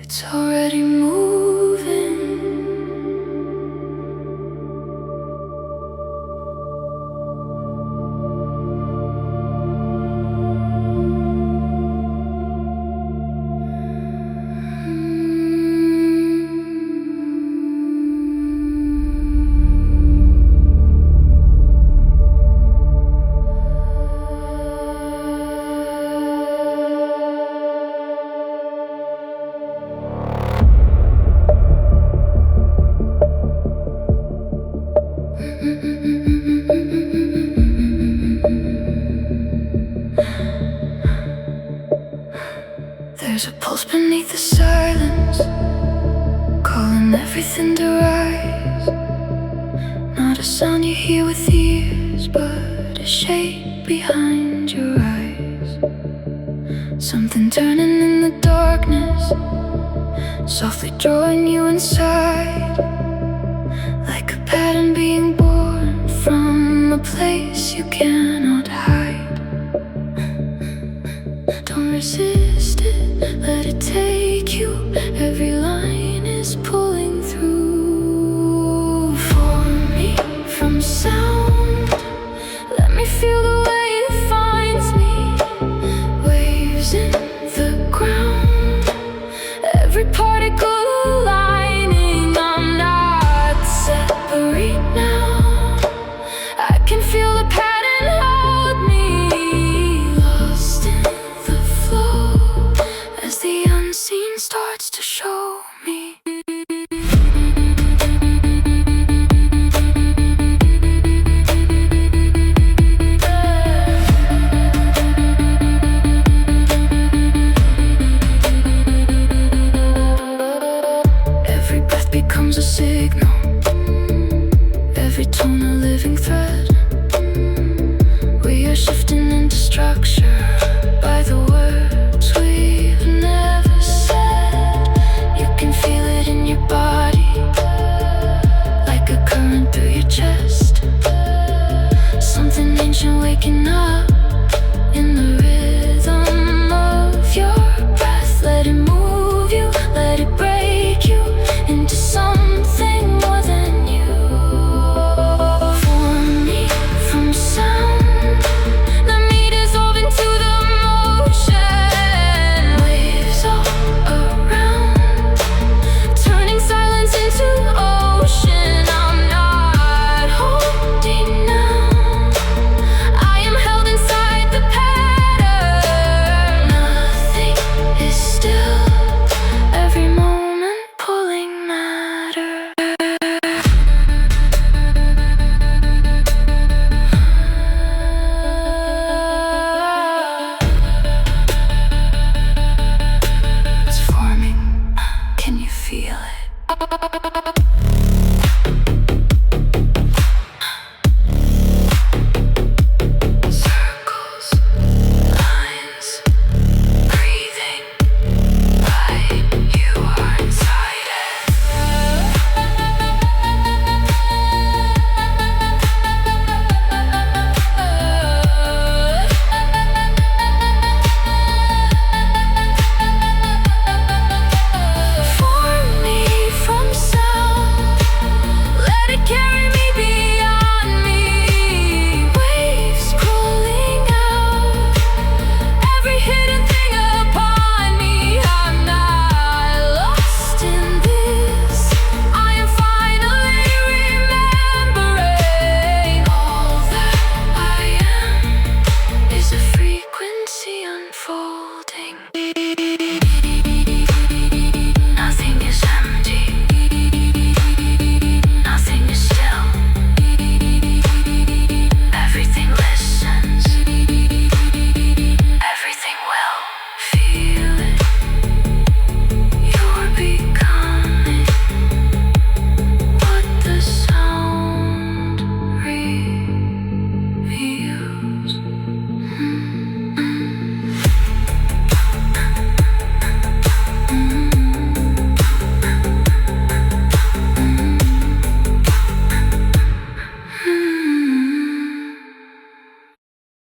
It's already moving. There's a pulse beneath the silence, calling everything to rise. Not a sound you hear with ears, but a shape behind your eyes. Something turning in the darkness, softly drawing you inside, like a pattern being born from a place you cannot hide. Don't resist it, let it take you. Every line is pulling through. For me, from sound, let me feel the way it finds me. Waves in the ground, every particle aligning. I'm not separate now. I can feel the pattern hold me, lost in the flow as the unseen starts to show me. Every breath becomes a signal, every tone a living thread. We are shifting into structure by the words we've never said. You can feel it in your body, like a current through your chest. Something ancient waking up in the rhythm of your breath. Let it move you, let it break you into something more than you. For me, from sound, let me dissolve into the motion. Waves all around, turning silence into ocean. I'm not holding now, I am held inside the pattern. Nothing is still, every moment pulling matter. It's forming, can you feel it?